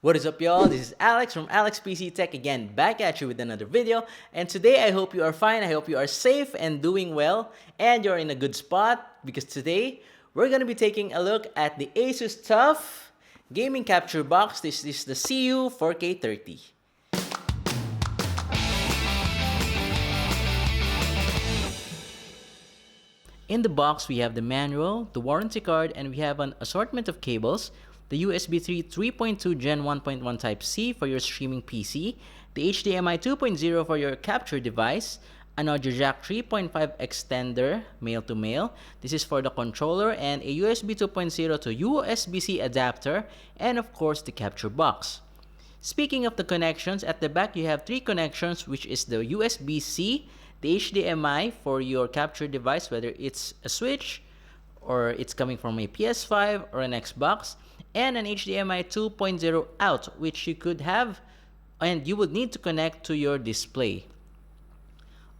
What is up, y'all? This is Alex from Alex PC Tech again, back at you with another video. And today I hope you are fine, I hope you are safe and doing well, and you're in a good spot, because today we're going to be taking a look at the ASUS TUF gaming capture box. This is the CU4K30. In the box, we have the manual, the warranty card, and we have an assortment of cables. The USB 3.2 Gen 1.1 Type-C for your streaming PC, the HDMI 2.0 for your capture device, an audio jack 3.5 extender male-to-male. This is for the controller, and a USB 2.0 to USB-C adapter, and of course the capture box. Speaking of the connections, at the back you have three connections, which is the USB-C, the HDMI for your capture device, whether it's a Switch or it's coming from a PS5 or an Xbox, and an HDMI 2.0 out, which you could have and you would need to connect to your display.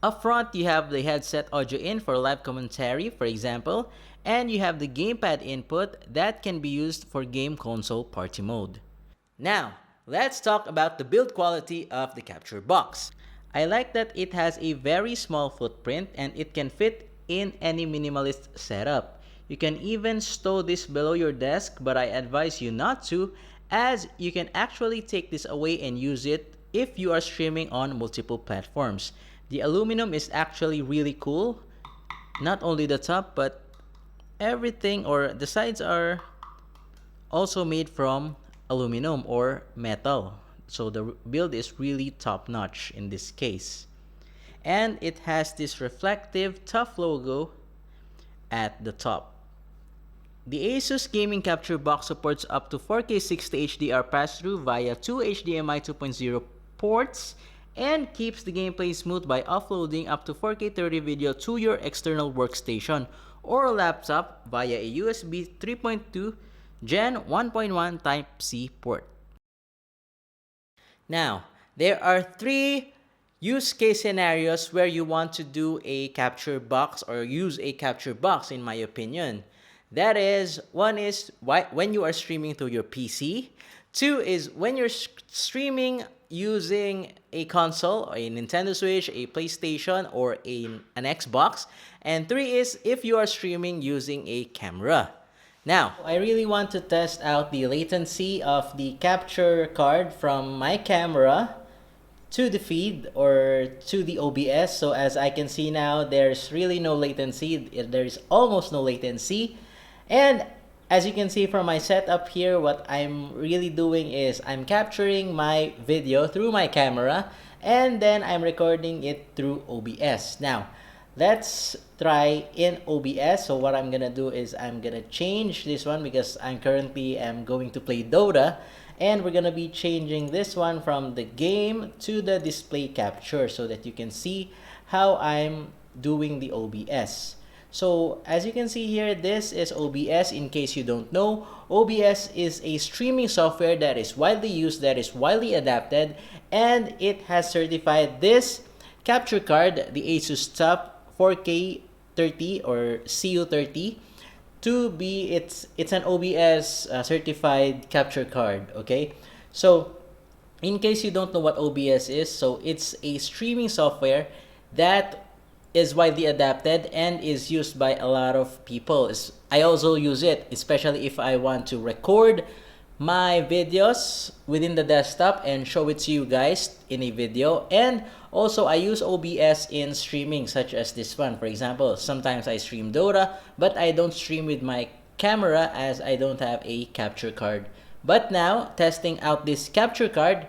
Up front, you have the headset audio in for live commentary, for example, and you have the gamepad input that can be used for game console party mode. Now, let's talk about the build quality of the capture box. I like that it has a very small footprint and it can fit in any minimalist setup. You can even stow this below your desk, but I advise you not to, as you can actually take this away and use it if you are streaming on multiple platforms. The aluminum is actually really cool. Not only the top, but everything, or the sides, are also made from aluminum or metal. So the build is really top-notch in this case. And it has this reflective TUF logo at the top. The ASUS Gaming Capture Box supports up to 4K 60 HDR pass-through via two HDMI 2.0 ports and keeps the gameplay smooth by offloading up to 4K 30 video to your external workstation or laptop via a USB 3.2 Gen 1.1 Type-C port. Now, there are three use case scenarios where you want to do a capture box or use a capture box, in my opinion. That is, one is when you are streaming through your PC. Two is when you're streaming using a console, a Nintendo Switch, a PlayStation, or an Xbox. And three is if you are streaming using a camera. Now, I really want to test out the latency of the capture card from my camera to the feed or to the OBS. So as I can see now, there's really no latency. There's almost no latency. And as you can see from my setup here, what I'm really doing is I'm capturing my video through my camera and then I'm recording it through OBS. Now, let's try in OBS. So what I'm gonna do is I'm gonna change this one because I'm currently going to play Dota, and we're gonna be changing this one from the game to the display capture so that you can see how I'm doing the OBS. So as you can see here, this is OBS. In case you don't know, OBS is a streaming software that is widely used, that is widely adapted, and it has certified this capture card, the ASUS TUF 4K30 or CU30, to be it's an OBS certified capture card. Okay, so in case you don't know what OBS is, so it's a streaming software that is widely adapted and is used by a lot of people. I also use it, especially if I want to record my videos within the desktop and show it to you guys in a video. And also I use OBS in streaming, such as this one. For example, sometimes I stream Dota, but I don't stream with my camera as I don't have a capture card. But now, testing out this capture card,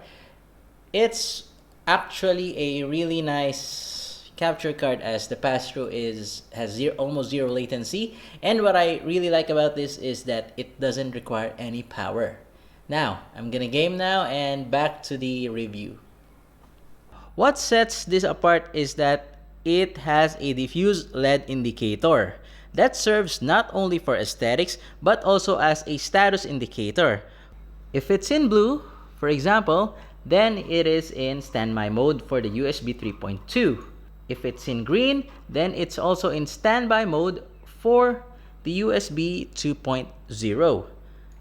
it's actually a really nice capture card, as the pass-through has almost zero latency, and what I really like about this is that it doesn't require any power. Now, I'm gonna game now and back to the review. What sets this apart is that it has a diffuse LED indicator that serves not only for aesthetics but also as a status indicator. If it's in blue, for example, then it is in standby mode for the USB 3.2. If it's in green, then it's also in standby mode for the USB 2.0.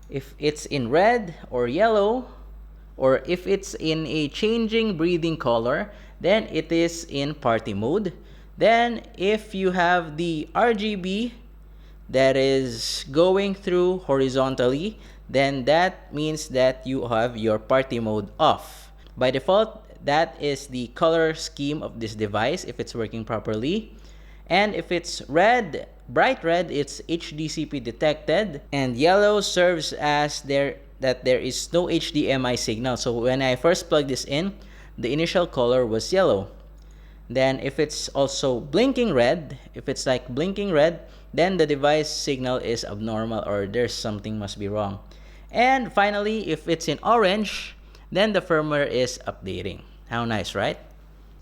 If it's in red or yellow, or if it's in a changing breathing color, then it is in party mode. Then if you have the RGB that is going through horizontally, then that means that you have your party mode off. By default, that is the color scheme of this device if it's working properly. And if it's red, bright red, it's HDCP detected, and yellow serves as there is no HDMI signal. So when I first plugged this in, the initial color was yellow. Then if it's also blinking red, if it's like blinking red, then the device signal is abnormal, or there's something must be wrong. And finally, if it's in orange, then the firmware is updating. How nice, right?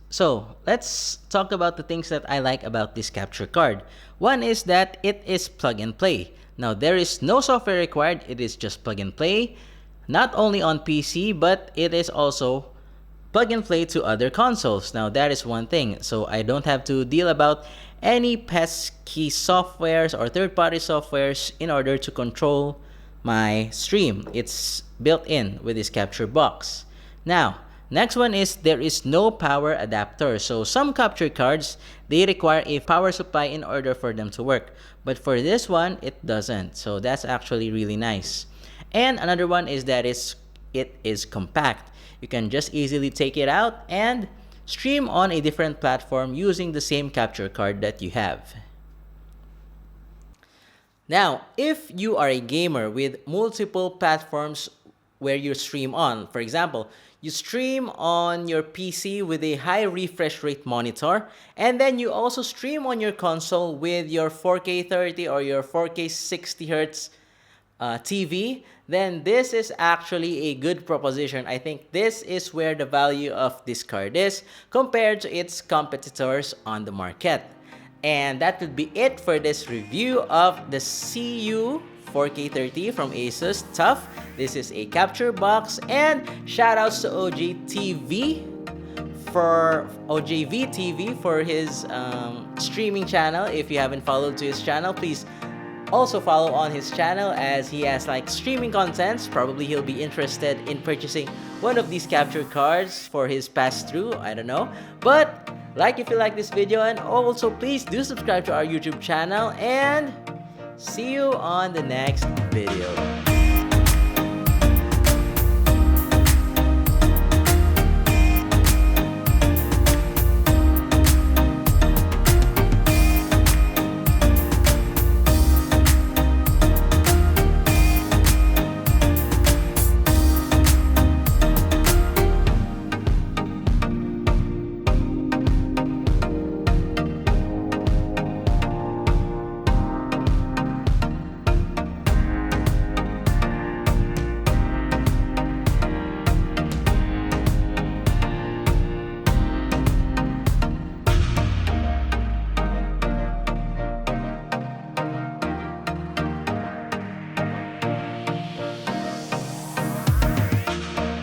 So let's talk about the things that I like about this capture card. One is that it is plug and play. Now there is no software required, it is just plug and play. Not only on PC, but it is also plug and play to other consoles. Now that is one thing. So I don't have to deal about any pesky softwares or third-party softwares in order to control my stream. It's built in with this capture box. Now, next one is there is no power adapter. So some capture cards, they require a power supply in order for them to work. But for this one, it doesn't. So that's actually really nice. And another one is that it is compact. You can just easily take it out and stream on a different platform using the same capture card that you have. Now, if you are a gamer with multiple platforms where you stream on, for example, you stream on your PC with a high refresh rate monitor, and then you also stream on your console with your 4K 30 or your 4K 60Hz TV, then this is actually a good proposition. I think this is where the value of this card is compared to its competitors on the market. And that would be it for this review of the CU4K30 from ASUS TUF. This is a capture box, and shoutouts to OJVTV for his streaming channel. If you haven't followed to his channel, please also follow on his channel, as he has like streaming contents. Probably he'll be interested in purchasing one of these capture cards for his pass-through, I don't know. But like if you like this video, and also please do subscribe to our YouTube channel, and see you on the next video.